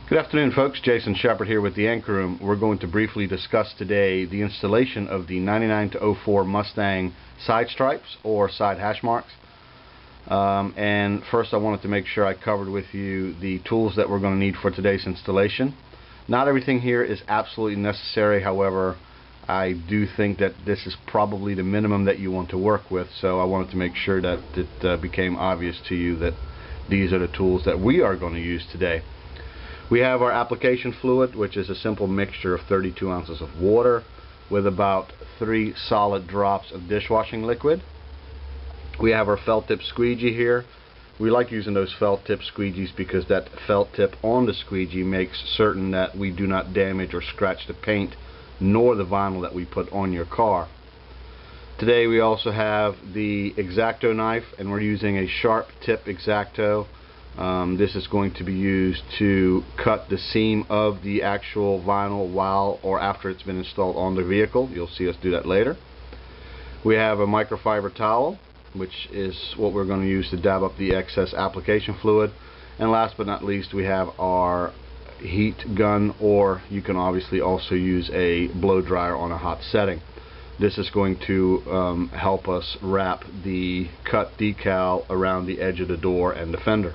Good afternoon, folks. Jason Shepard here with the Anchor Room. We're going to briefly discuss today the installation of the 99 to 04 Mustang side stripes or side hash marks. And first I wanted to make sure I covered with you the tools that we're going to need for today's installation. Not everything here is absolutely necessary, however, I do think that this is probably the minimum that you want to work with, so I wanted to make sure that it became obvious to you that these are the tools that we are going to use today. We have our application fluid, which is a simple mixture of 32 ounces of water with about 3 solid drops of dishwashing liquid. We have our felt tip squeegee here. We like using those felt tip squeegees because that felt tip on the squeegee makes certain that we do not damage or scratch the paint nor the vinyl that we put on your car. Today we also have the X-Acto knife, and we're using a sharp tip X-Acto. This is going to be used to cut the seam of the actual vinyl while or after it's been installed on the vehicle. You'll see us do that later. We have a microfiber towel, which is what we're going to use to dab up the excess application fluid. And last but not least, we have our heat gun, or you can obviously also use a blow dryer on a hot setting. This is going to help us wrap the cut decal around the edge of the door and the fender.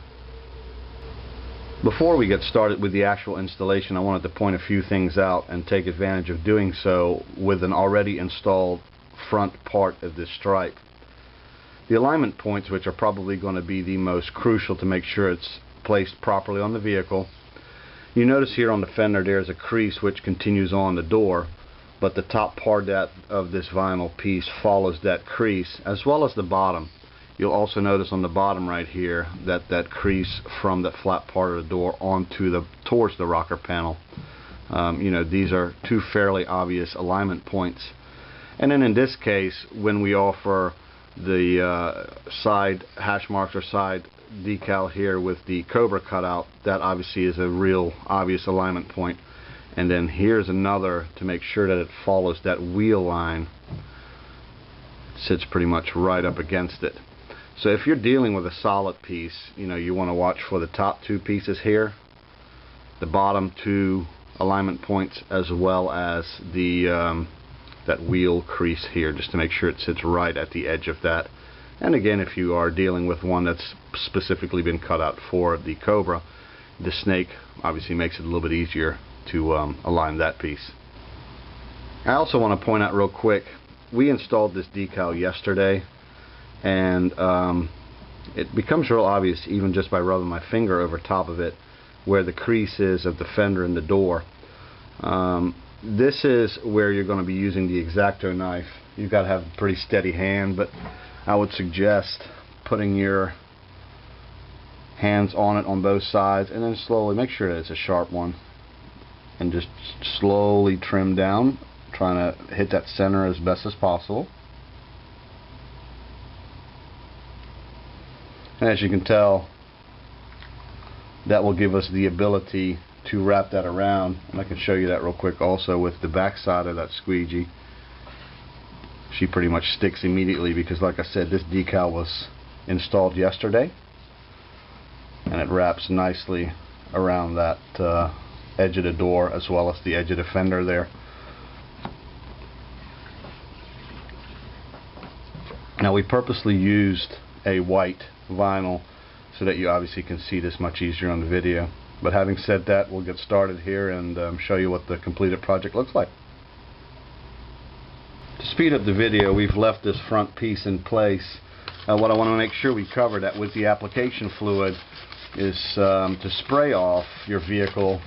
Before we get started with the actual installation, I wanted to point a few things out and take advantage of doing so with an already installed front part of this stripe. The alignment points, which are probably going to be the most crucial to make sure it's placed properly on the vehicle. You notice here on the fender there's a crease which continues on the door, but the top part of this vinyl piece follows that crease, as well as the bottom. You'll also notice on the bottom right here that crease from that flat part of the door towards the rocker panel. These are two fairly obvious alignment points. And then in this case, when we offer the side hash marks or side decal here with the Cobra cutout, that obviously is a real obvious alignment point. And then here's another to make sure that it follows that wheel line. It sits pretty much right up against it. So if you're dealing with a solid piece, you want to watch for the top two pieces here, the bottom two alignment points, as well as the that wheel crease here, just to make sure it sits right at the edge of that. And again, if you are dealing with one that's specifically been cut out for the Cobra, the snake obviously makes it a little bit easier to align that piece. I also want to point out real quick, we installed this decal yesterday, and it becomes real obvious even just by rubbing my finger over top of it where the crease is of the fender and the door. This is where you're going to be using the X-Acto knife. You've got to have a pretty steady hand, but I would suggest putting your hands on it on both sides and then slowly make sure that it's a sharp one and just slowly trim down, trying to hit that center as best as possible. And as you can tell, that will give us the ability to wrap that around, and I can show you that real quick also with the back side of that squeegee. She pretty much sticks immediately because, like I said, this decal was installed yesterday, and it wraps nicely around that edge of the door as well as the edge of the fender there. Now, we purposely used a white vinyl so that you obviously can see this much easier on the video. But having said that, we'll get started here and show you what the completed project looks like. To speed up the video, we've left this front piece in place. What I want to make sure we cover that with the application fluid is to spray off your vehicle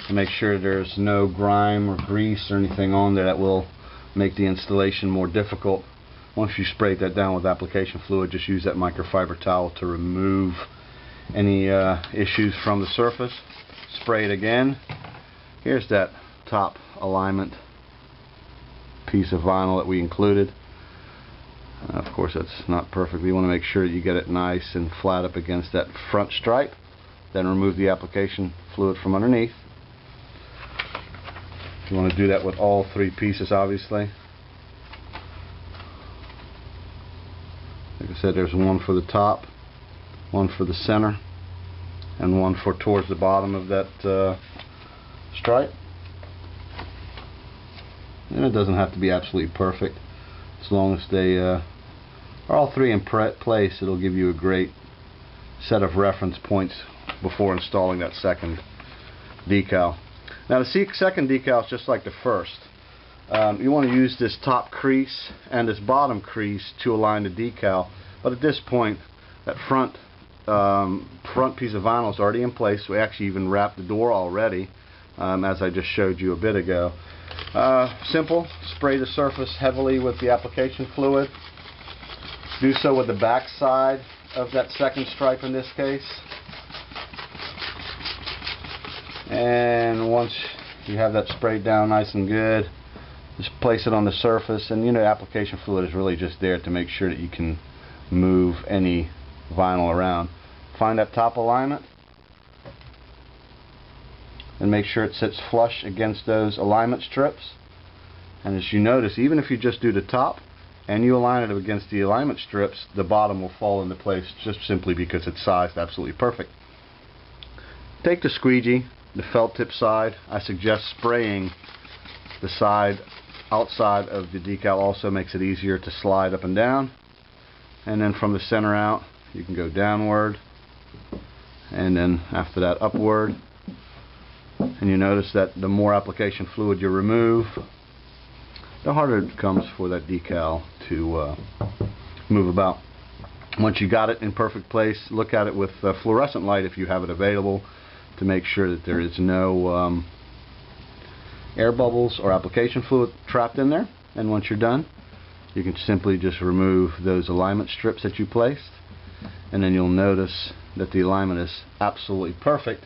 to make sure there's no grime or grease or anything on there that will make the installation more difficult. Once you spray that down with application fluid, just use that microfiber towel to remove any issues from the surface. Spray it again. Here's that top alignment piece of vinyl that we included. Of course, that's not perfect. You want to make sure that you get it nice and flat up against that front stripe. Then remove the application fluid from underneath. You want to do that with all three pieces, obviously. Like I said, there's one for the top, one for the center, and one for towards the bottom of that stripe. And it doesn't have to be absolutely perfect. As long as they are all three in place, it'll give you a great set of reference points before installing that second decal. Now the second decal is just like the first. You want to use this top crease and this bottom crease to align the decal, but at this point that front piece of vinyl is already in place. We actually even wrapped the door already, as I just showed you a bit ago. Simple. Spray the surface heavily with the application fluid. Do so with the back side of that second stripe in this case. And once you have that sprayed down nice and good, just place it on the surface, and application fluid is really just there to make sure that you can move any vinyl around. Find that top alignment and make sure it sits flush against those alignment strips. And as you notice, even if you just do the top and you align it against the alignment strips, the bottom will fall into place just simply because it's sized absolutely perfect. Take the squeegee, the felt tip side. I suggest spraying the side outside of the decal. Also makes it easier to slide up and down. And then from the center out, you can go downward, and then after that upward. And you notice that the more application fluid you remove, the harder it becomes for that decal to move about. Once you got it in perfect place, look at it with fluorescent light if you have it available, to make sure that there is no air bubbles or application fluid trapped in there. And once you're done, you can simply just remove those alignment strips that you placed, and then you'll notice that the alignment is absolutely perfect,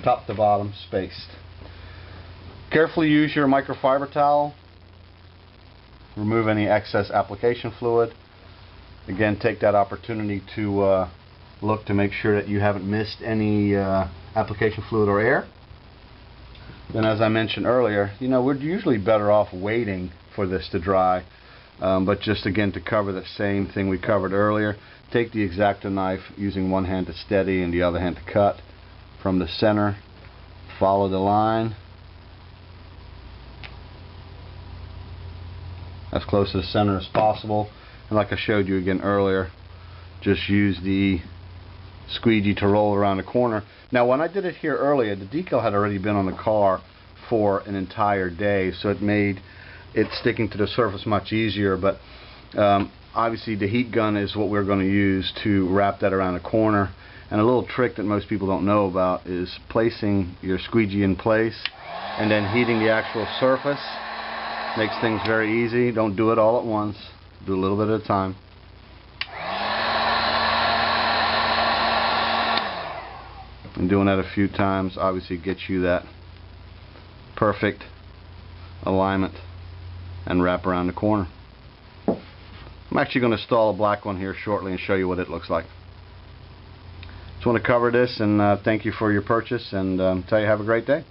top to bottom, spaced. Carefully use your microfiber towel. Remove any excess application fluid. Again, take that opportunity to look to make sure that you haven't missed any application fluid or air. Then, as I mentioned earlier, we're usually better off waiting for this to dry, but just again to cover the same thing we covered earlier, take the X-Acto knife, using one hand to steady and the other hand to cut from the center. Follow the line as close to the center as possible, and like I showed you again earlier, just use the squeegee to roll around the corner. Now when I did it here earlier, the decal had already been on the car for an entire day, so it made it sticking to the surface much easier, but obviously the heat gun is what we're going to use to wrap that around the corner. And a little trick that most people don't know about is placing your squeegee in place and then heating the actual surface. Makes things very easy. Don't do it all at once. Do a little bit at a time. And doing that a few times obviously gets you that perfect alignment and wrap around the corner. I'm actually going to install a black one here shortly and show you what it looks like. Just want to cover this and thank you for your purchase, and tell you have a great day.